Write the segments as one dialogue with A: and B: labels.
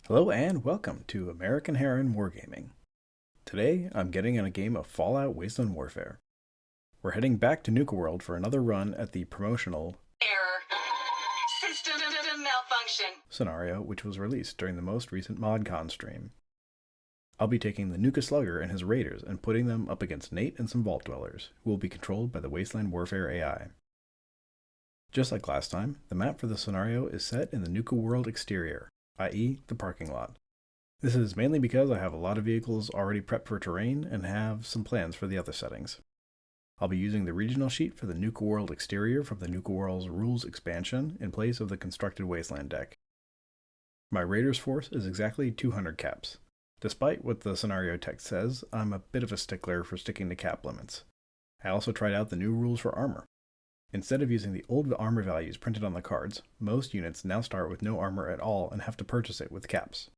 A: Hello and welcome to American Heron Wargaming. Today I'm getting in a game of Fallout Wasteland Warfare. We're heading back to Nuka World for another run at the promotional
B: Error. System malfunction
A: scenario which was released during the most recent ModCon stream. I'll be taking the Nuka-Slugger and his raiders and putting them up against Nate and some Vault Dwellers, who will be controlled by the Wasteland Warfare AI. Just like last time, the map for the scenario is set in the Nuka World exterior, i.e. the parking lot. This is mainly because I have a lot of vehicles already prepped for terrain and have some plans for the other settings. I'll be using the regional sheet for the Nuka World exterior from the Nuka World's rules expansion in place of the constructed wasteland deck. My Raiders force is exactly 200 caps. Despite what the scenario text says, I'm a bit of a stickler for sticking to cap limits. I also tried out the new rules for armor. Instead of using the old armor values printed on the cards, most units now start with no armor at all and have to purchase it with caps.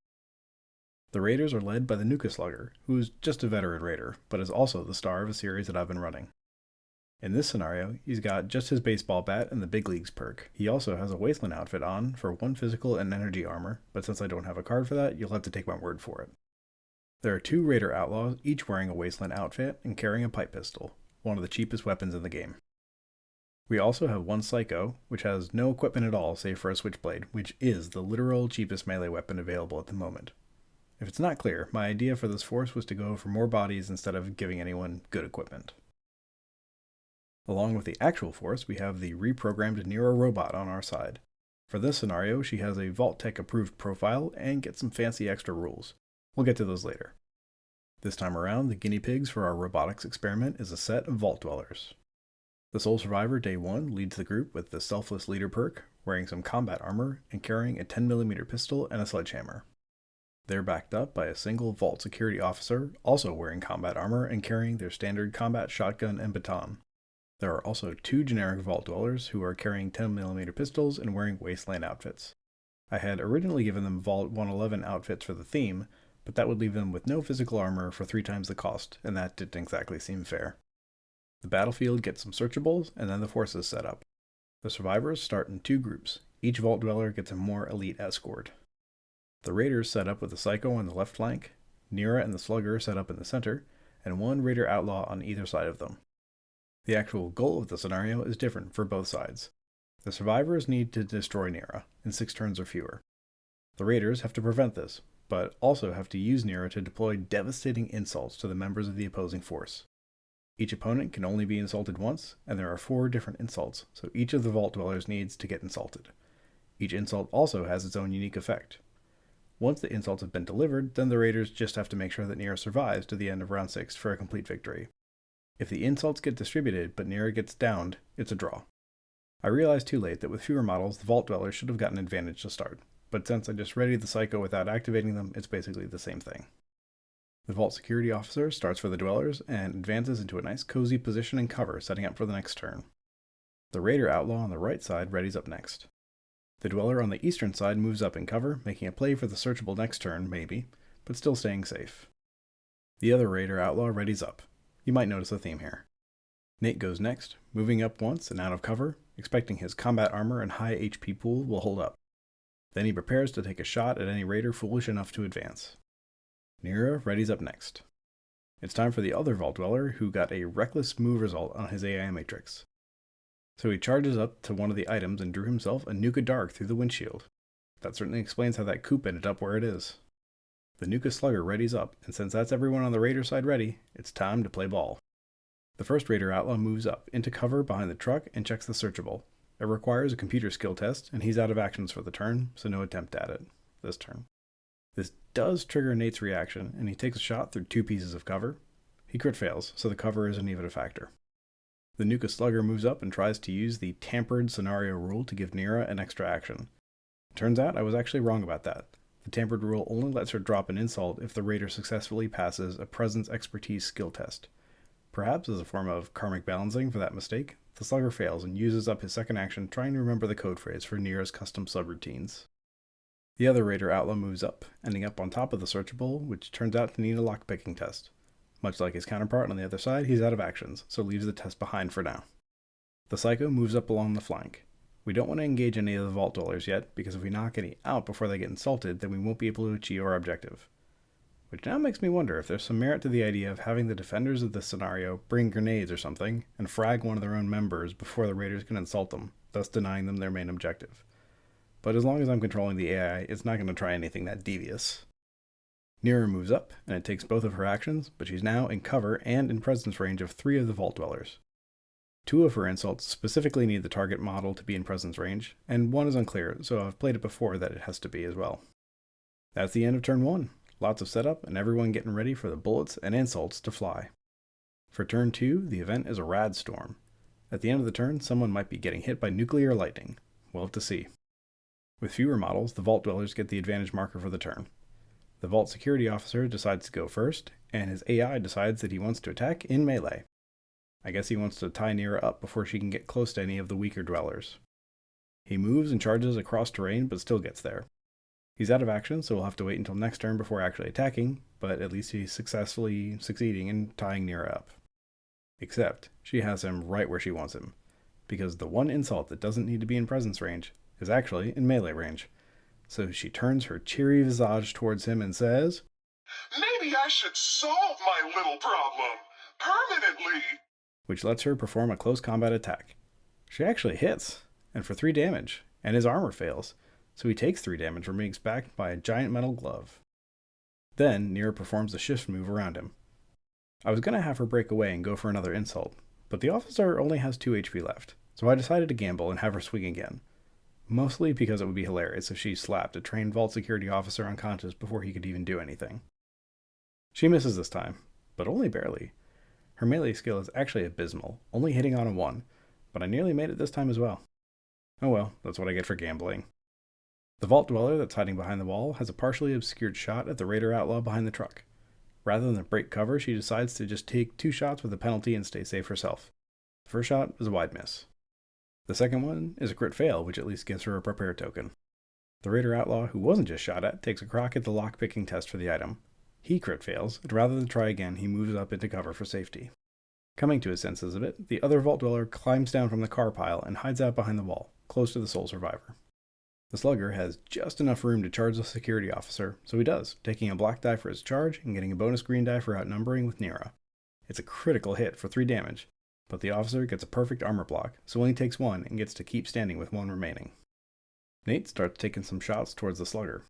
A: The Raiders are led by the Nuka-Slugger, who is just a veteran raider, but is also the star of a series that I've been running. In this scenario, he's got just his baseball bat and the big leagues perk. He also has a wasteland outfit on for 1 physical and energy armor, but since I don't have a card for that, you'll have to take my word for it. There are 2 raider outlaws, each wearing a wasteland outfit and carrying a pipe pistol, one of the cheapest weapons in the game. We also have 1 Psycho, which has no equipment at all save for a switchblade, which is the literal cheapest melee weapon available at the moment. If it's not clear, my idea for this force was to go for more bodies instead of giving anyone good equipment. Along with the actual force, we have the reprogrammed n.i.r.a robot on our side. For this scenario, she has a Vault-Tec approved profile and gets some fancy extra rules. We'll get to those later. This time around, the guinea pigs for our robotics experiment is a set of Vault Dwellers. The sole survivor day 1 leads the group with the Selfless Leader perk, wearing some combat armor and carrying a 10mm pistol and a sledgehammer. They're backed up by a single Vault security officer, also wearing combat armor and carrying their standard combat shotgun and baton. There are also 2 generic Vault Dwellers who are carrying 10mm pistols and wearing wasteland outfits. I had originally given them Vault 111 outfits for the theme, but that would leave them with no physical armor for 3 times the cost, and that didn't exactly seem fair. The battlefield gets some searchables, and then the forces set up. The survivors start in 2 groups. Each Vault Dweller gets a more elite escort. The Raiders set up with the Psycho on the left flank, n.i.r.a and the Slugger set up in the center, and 1 Raider Outlaw on either side of them. The actual goal of the scenario is different for both sides. The survivors need to destroy n.i.r.a in 6 turns or fewer. The Raiders have to prevent this, but also have to use n.i.r.a to deploy devastating insults to the members of the opposing force. Each opponent can only be insulted once, and there are 4 different insults, so each of the Vault Dwellers needs to get insulted. Each insult also has its own unique effect. Once the insults have been delivered, then the Raiders just have to make sure that n.i.r.a survives to the end of round 6 for a complete victory. If the insults get distributed but n.i.r.a gets downed, it's a draw. I realized too late that with fewer models, the Vault Dwellers should have gotten an advantage to start, but since I just readied the Psycho without activating them, it's basically the same thing. The Vault Security Officer starts for the Dwellers and advances into a nice cozy position and cover, setting up for the next turn. The Raider Outlaw on the right side readies up next. The Dweller on the eastern side moves up in cover, making a play for the searchable next turn, maybe, but still staying safe. The other Raider Outlaw readies up. You might notice a theme here. Nate goes next, moving up once and out of cover, expecting his combat armor and high HP pool will hold up. Then he prepares to take a shot at any Raider foolish enough to advance. n.i.r.a readies up next. It's time for the other Vault Dweller, who got a reckless move result on his AI matrix. So he charges up to one of the items and drew himself a Nuka Dark through the windshield. That certainly explains how that coupe ended up where it is. The Nuka-Slugger readies up, and since that's everyone on the Raider side ready, it's time to play ball. The first Raider Outlaw moves up into cover behind the truck and checks the searchable. It requires a computer skill test, and he's out of actions for the turn, so no attempt at it this turn. This does trigger Nate's reaction, and he takes a shot through 2 pieces of cover. He crit fails, so the cover isn't even a factor. The Nuka-Slugger moves up and tries to use the tampered scenario rule to give n.i.r.a an extra action. Turns out I was actually wrong about that. The tampered rule only lets her drop an insult if the Raider successfully passes a Presence Expertise skill test. Perhaps as a form of karmic balancing for that mistake, the Slugger fails and uses up his second action trying to remember the code phrase for n.i.r.a's custom subroutines. The other Raider Outlaw moves up, ending up on top of the searchable, which turns out to need a lockpicking test. Much like his counterpart on the other side, he's out of actions, so leaves the test behind for now. The Psycho moves up along the flank. We don't want to engage any of the Vault Dwellers yet, because if we knock any out before they get insulted, then we won't be able to achieve our objective. Which now makes me wonder if there's some merit to the idea of having the defenders of this scenario bring grenades or something, and frag one of their own members before the raiders can insult them, thus denying them their main objective. But as long as I'm controlling the AI, it's not going to try anything that devious. N.i.r.a moves up, and it takes both of her actions, but she's now in cover and in presence range of 3 of the Vault Dwellers. 2 of her insults specifically need the target model to be in presence range, and 1 is unclear, so I've played it before that it has to be as well. That's the end of turn 1. Lots of setup, and everyone getting ready for the bullets and insults to fly. For turn 2, the event is a rad storm. At the end of the turn, someone might be getting hit by nuclear lightning. We'll have to see. With fewer models, the Vault Dwellers get the advantage marker for the turn. The Vault Security Officer decides to go first, and his AI decides that he wants to attack in melee. I guess he wants to tie N.i.r.a up before she can get close to any of the weaker dwellers. He moves and charges across terrain, but still gets there. He's out of action, so we'll have to wait until next turn before actually attacking, but at least he's successfully succeeding in tying N.i.r.a up. Except, she has him right where she wants him, because the one insult that doesn't need to be in presence range is actually in melee range. So she turns her cheery visage towards him and says,
C: "Maybe I should solve my little problem permanently,"
A: which lets her perform a close combat attack. She actually hits, and for 3 damage, and his armor fails, so he takes 3 damage from being spanked by a giant metal glove. Then, N.i.r.a performs a shift move around him. I was going to have her break away and go for another insult, but the officer only has 2 HP left, so I decided to gamble and have her swing again. Mostly because it would be hilarious if she slapped a trained Vault Security Officer unconscious before he could even do anything. She misses this time, but only barely. Her melee skill is actually abysmal, only hitting on a 1, but I nearly made it this time as well. Oh well, that's what I get for gambling. The Vault Dweller that's hiding behind the wall has a partially obscured shot at the Raider Outlaw behind the truck. Rather than break cover, she decides to just take 2 shots with a penalty and stay safe herself. The first shot is a wide miss. The second one is a crit fail, which at least gives her a prepare token. The Raider Outlaw, who wasn't just shot at, takes a crack at the lock-picking test for the item. He crit fails, and rather than try again, he moves up into cover for safety. Coming to his senses a bit, the other Vault Dweller climbs down from the car pile and hides out behind the wall, close to the sole survivor. The Slugger has just enough room to charge the security officer, so he does, taking a black die for his charge and getting a bonus green die for outnumbering with N.i.r.a. It's a critical hit for 3 damage, but the officer gets a perfect armor block, so only takes 1 and gets to keep standing with 1 remaining. Nate starts taking some shots towards the Slugger.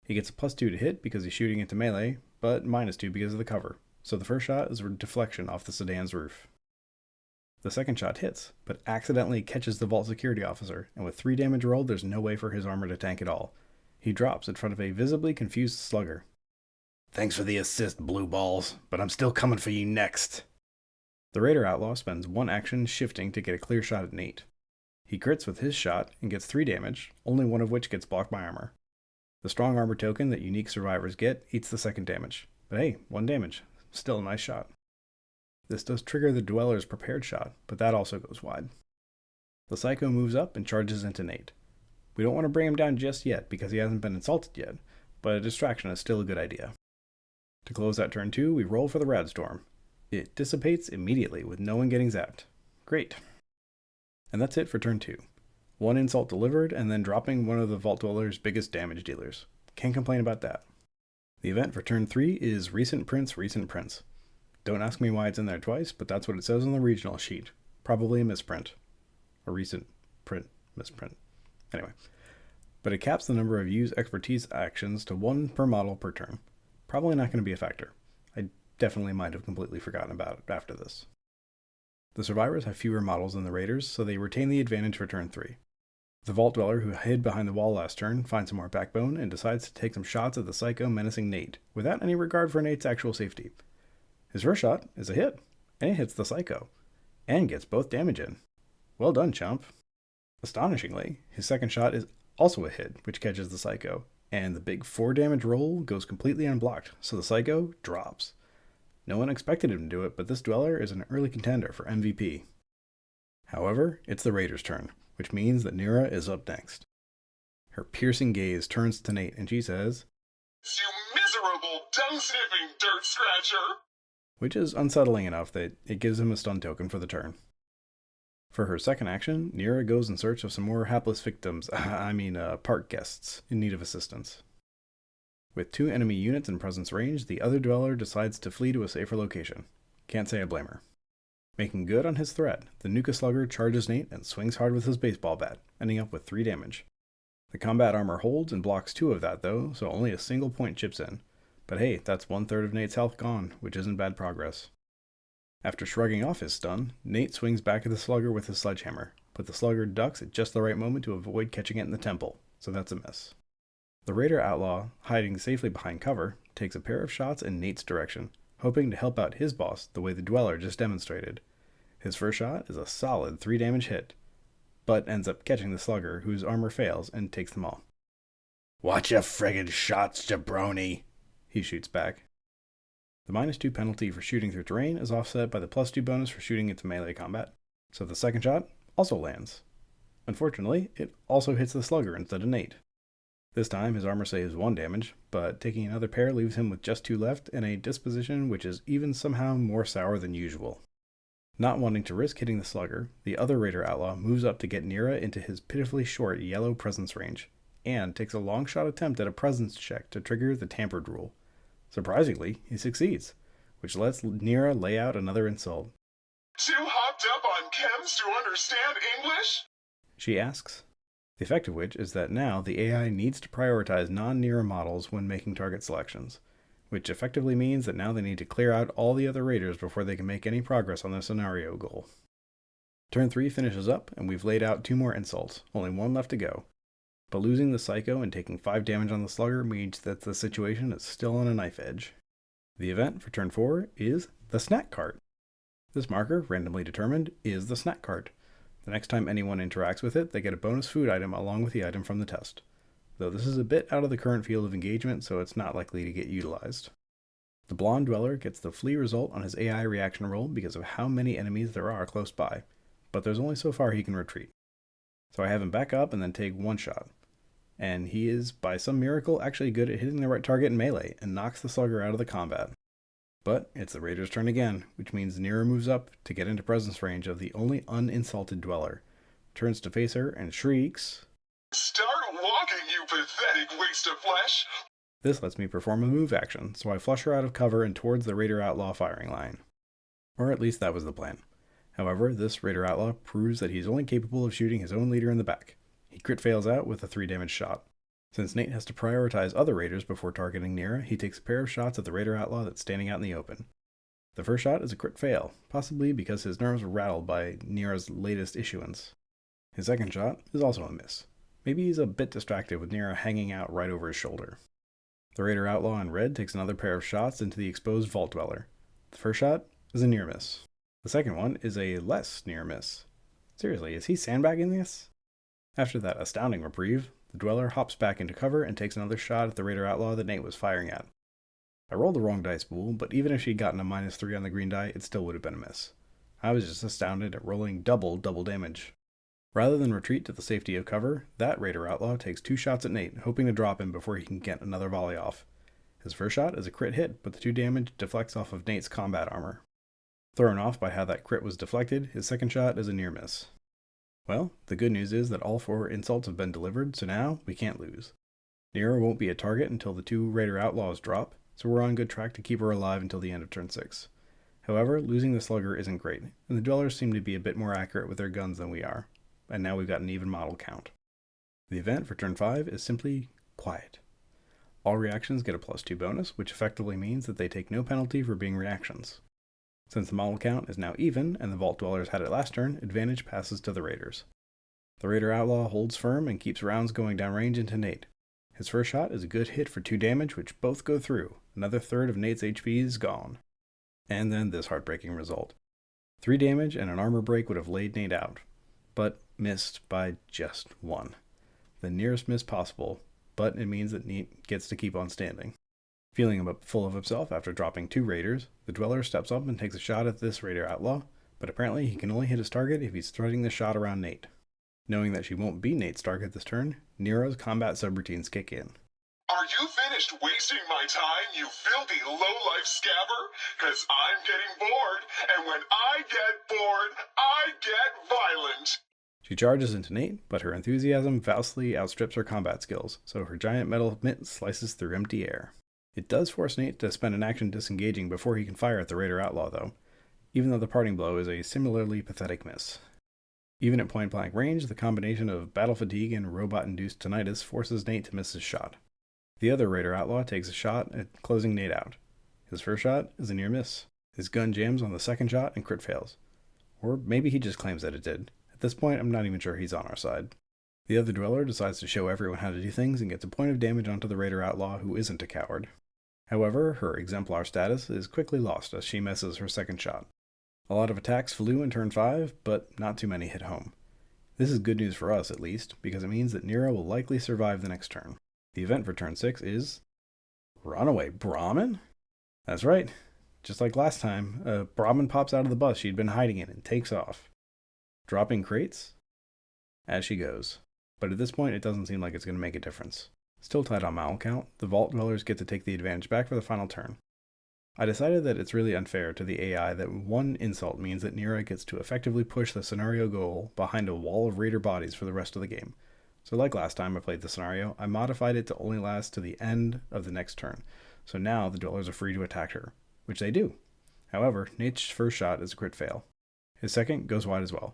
A: He gets a +2 to hit because he's shooting into melee, but -2 because of the cover, so the first shot is a deflection off the sedan's roof. The second shot hits, but accidentally catches the Vault Security Officer, and with 3 damage rolled, there's no way for his armor to tank at all. He drops in front of a visibly confused Slugger. "Thanks for the assist, blue balls, but I'm still coming for you next." The Raider Outlaw spends 1 action shifting to get a clear shot at Nate. He crits with his shot and gets 3 damage, only 1 of which gets blocked by armor. The strong armor token that unique survivors get eats the second damage, but hey, 1 damage. Still a nice shot. This does trigger the Dweller's prepared shot, but that also goes wide. The Psycho moves up and charges into Nate. We don't want to bring him down just yet because he hasn't been insulted yet, but a distraction is still a good idea. To close out turn 2, we roll for the Rad Storm. It dissipates immediately with no one getting zapped. Great. And that's it for turn 2. 1 insult delivered and then dropping one of the Vault Dweller's biggest damage dealers. Can't complain about that. The event for turn 3 is Recent Prints, Recent Prints. Don't ask me why it's in there twice, but that's what it says on the regional sheet. Probably a misprint. A recent print misprint. Anyway. But it caps the number of use expertise actions to 1 per model per turn. Probably not going to be a factor. I definitely might have completely forgotten about it after this. The survivors have fewer models than the raiders, so they retain the advantage for turn 3. The Vault Dweller who hid behind the wall last turn finds some more backbone and decides to take some shots at the Psycho menacing Nate, without any regard for Nate's actual safety. His first shot is a hit, and it hits the Psycho, and gets both damage in. Well done, chump. Astonishingly, his second shot is also a hit, which catches the Psycho, and the big 4 damage roll goes completely unblocked, so the Psycho drops. No one expected him to do it, but this Dweller is an early contender for MVP. However, it's the Raiders' turn, which means that N.i.r.a is up next. Her piercing gaze turns to Nate, and she says,
C: "You miserable, dung-sniffing dirt scratcher!"
A: which is unsettling enough that it gives him a stun token for the turn. For her second action, Nira goes in search of some more hapless victims, park guests, in need of assistance. With 2 enemy units in presence range, the other dweller decides to flee to a safer location. Can't say I blame her. Making good on his threat, the Nuka-Slugger charges Nate and swings hard with his baseball bat, ending up with 3 damage. The combat armor holds and blocks 2 of that though, so only a single point chips in. But hey, that's 1/3 of Nate's health gone, which isn't bad progress. After shrugging off his stun, Nate swings back at the Slugger with his sledgehammer, but the Slugger ducks at just the right moment to avoid catching it in the temple, so that's a miss. The Raider Outlaw, hiding safely behind cover, takes a pair of shots in Nate's direction, hoping to help out his boss the way the Dweller just demonstrated. His first shot is a solid 3 damage hit, but ends up catching the Slugger, whose armor fails, and takes them all. "Watch your friggin' shots, jabroni!" he shoots back. The -2 penalty for shooting through terrain is offset by the +2 bonus for shooting into melee combat, so the second shot also lands. Unfortunately, it also hits the Slugger instead of Nate. This time his armor saves 1 damage, but taking another pair leaves him with just 2 left and a disposition which is even somehow more sour than usual. Not wanting to risk hitting the Slugger, the other Raider Outlaw moves up to get n.i.r.a. into his pitifully short yellow presence range, and takes a long shot attempt at a presence check to trigger the tampered rule. Surprisingly, he succeeds, which lets n.i.r.a. lay out another insult.
C: Too hopped up on chems to understand English?
A: She asks. The effect of which is that now the AI needs to prioritize non-n.i.r.a. models when making target selections, which effectively means that now they need to clear out all the other raiders before they can make any progress on their scenario goal. Turn 3 finishes up, and we've laid out 2 more insults, only 1 left to go. But losing the Psycho and taking 5 damage on the Slugger means that the situation is still on a knife edge. The event for turn 4 is the Snack Cart. This marker, randomly determined, is the Snack Cart. The next time anyone interacts with it, they get a bonus food item along with the item from the test, though this is a bit out of the current field of engagement, so it's not likely to get utilized. The Blonde Dweller gets the flee result on his AI reaction roll because of how many enemies there are close by, but there's only so far he can retreat. So I have him back up and then take 1 shot. And he is, by some miracle, actually good at hitting the right target in melee, and knocks the Slugger out of the combat. But it's the Raider's turn again, which means n.i.r.a. moves up to get into presence range of the only uninsulted Dweller, turns to face her, and shrieks,
C: Start walking, you pathetic waste of flesh!
A: This lets me perform a move action, so I flush her out of cover and towards the Raider Outlaw firing line. Or at least that was the plan. However, this Raider Outlaw proves that he's only capable of shooting his own leader in the back. He crit fails out with a 3 damage shot. Since Nate has to prioritize other raiders before targeting n.i.r.a., he takes a pair of shots at the Raider Outlaw that's standing out in the open. The first shot is a crit fail, possibly because his nerves were rattled by n.i.r.a.'s latest issuance. His second shot is also a miss. Maybe he's a bit distracted with n.i.r.a. hanging out right over his shoulder. The Raider Outlaw in red takes another pair of shots into the exposed Vault Dweller. The first shot is a near miss. The second one is a less near miss. Seriously, is he sandbagging this? After that astounding reprieve, the Dweller hops back into cover and takes another shot at the Raider Outlaw that Nate was firing at. I rolled the wrong dice pool, but even if she'd gotten a -3 on the green die, it still would have been a miss. I was just astounded at rolling double damage. Rather than retreat to the safety of cover, that Raider Outlaw takes 2 shots at Nate, hoping to drop him before he can get another volley off. His first shot is a crit hit, but the 2 damage deflects off of Nate's combat armor. Thrown off by how that crit was deflected, his second shot is a near miss. Well, the good news is that all 4 insults have been delivered, so now we can't lose. n.i.r.a. won't be a target until the 2 Raider Outlaws drop, so we're on good track to keep her alive until the end of turn 6. However, losing the Slugger isn't great, and the Dwellers seem to be a bit more accurate with their guns than we are, and now we've got an even model count. The event for turn 5 is simply quiet. All reactions get a +2 bonus, which effectively means that they take no penalty for being reactions. Since the model count is now even, and the Vault Dwellers had it last turn, advantage passes to the Raiders. The Raider Outlaw holds firm and keeps rounds going downrange into Nate. His first shot is a good hit for 2 damage, which both go through. Another third of Nate's HP is gone. And then this heartbreaking result. 3 damage and an armor break would have laid Nate out, but missed by just 1. The nearest miss possible, but it means that Nate gets to keep on standing. Feeling full of himself after dropping 2 raiders, the Dweller steps up and takes a shot at this Raider Outlaw, but apparently he can only hit his target if he's threading the shot around Nate. Knowing that she won't be Nate's target this turn, n.i.r.a.'s combat subroutines kick in.
C: Are you finished wasting my time, you filthy low-life scabber? 'Cause I'm getting bored, and when I get bored, I get violent.
A: She charges into Nate, but her enthusiasm vastly outstrips her combat skills, so her giant metal mitt slices through empty air. It does force Nate to spend an action disengaging before he can fire at the Raider Outlaw, though, even though the parting blow is a similarly pathetic miss. Even at point-blank range, the combination of battle fatigue and robot-induced tinnitus forces Nate to miss his shot. The other Raider Outlaw takes a shot at closing Nate out. His first shot is a near miss. His gun jams on the second shot and crit fails. Or maybe he just claims that it did. At this point, I'm not even sure he's on our side. The other Dweller decides to show everyone how to do things and gets a point of damage onto the Raider Outlaw, who isn't a coward. However, her exemplar status is quickly lost as she misses her second shot. A lot of attacks flew in turn 5, but not too many hit home. This is good news for us, at least, because it means that n.i.r.a will likely survive the next turn. The event for turn 6 is Runaway Brahmin? That's right. Just like last time, a Brahmin pops out of the bus she'd been hiding in and takes off, dropping crates as she goes. But at this point, it doesn't seem like it's going to make a difference. Still tied on Mal count, the Vault Dwellers get to take the advantage back for the final turn. I decided that it's really unfair to the AI that one insult means that n.i.r.a gets to effectively push the scenario goal behind a wall of Raider bodies for the rest of the game. So like last time I played the scenario, I modified it to only last to the end of the next turn. So now the Dwellers are free to attack her, which they do. However, Nate's first shot is a crit fail. His second goes wide as well.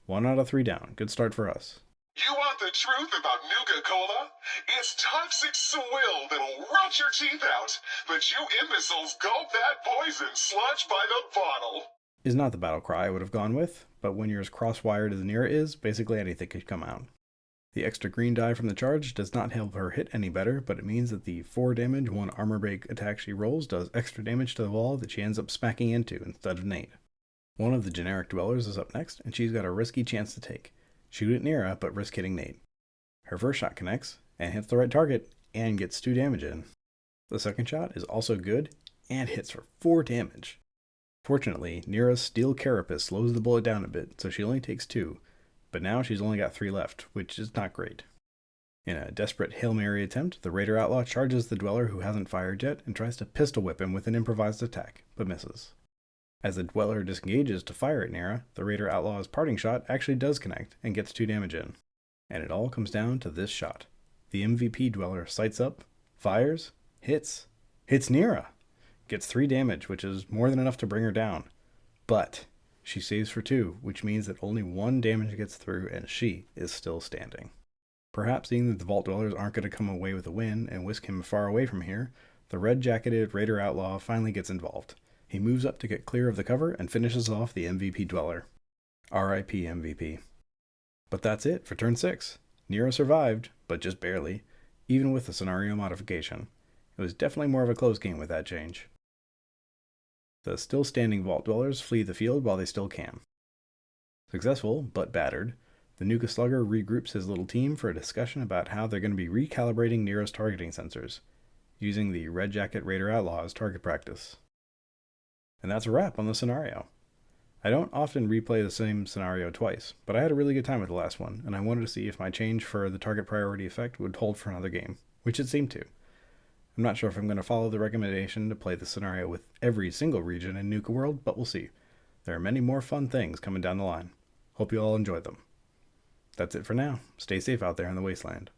A: 1 out of 3 down. Good start for us.
C: You want the truth about Nuka-Cola? It's toxic swill that'll rot your teeth out, but you imbeciles gulp that poison sludge by the bottle.
A: Is not the battle cry I would have gone with, but when you're as cross-wired as n.i.r.a is, basically anything could come out. The extra green die from the charge does not help her hit any better, but it means that the 4 damage 1 armor break attack she rolls does extra damage to the wall that she ends up smacking into instead of Nate. One of the generic Dwellers is up next, and she's got a risky chance to take. Shoot at n.i.r.a, but risk hitting Nate. Her first shot connects, and hits the right target, and gets 2 damage in. The second shot is also good, and hits for 4 damage. Fortunately, n.i.r.a's steel carapace slows the bullet down a bit, so she only takes 2, but now she's only got 3 left, which is not great. In a desperate Hail Mary attempt, the Raider Outlaw charges the Dweller who hasn't fired yet and tries to pistol whip him with an improvised attack, but misses. As the Dweller disengages to fire at n.i.r.a, the Raider Outlaw's parting shot actually does connect and gets 2 damage in. And it all comes down to this shot. The MVP Dweller sights up, fires, hits n.i.r.a, gets 3 damage, which is more than enough to bring her down. But she saves for 2, which means that only 1 damage gets through and she is still standing. Perhaps seeing that the Vault Dwellers aren't going to come away with a win and whisk him far away from here, the red-jacketed Raider Outlaw finally gets involved. He moves up to get clear of the cover and finishes off the MVP Dweller. RIP MVP. But that's it for turn 6. n.i.r.a survived, but just barely, even with the scenario modification. It was definitely more of a close game with that change. The still standing Vault Dwellers flee the field while they still can. Successful, but battered, the Nuka-Slugger regroups his little team for a discussion about how they're going to be recalibrating n.i.r.a's targeting sensors, using the Red Jacket Raider Outlaw as target practice. And that's a wrap on the scenario. I don't often replay the same scenario twice, but I had a really good time with the last one, and I wanted to see if my change for the target priority effect would hold for another game, which it seemed to. I'm not sure if I'm going to follow the recommendation to play the scenario with every single region in Nuka World, but we'll see. There are many more fun things coming down the line. Hope you all enjoy them. That's it for now. Stay safe out there in the wasteland.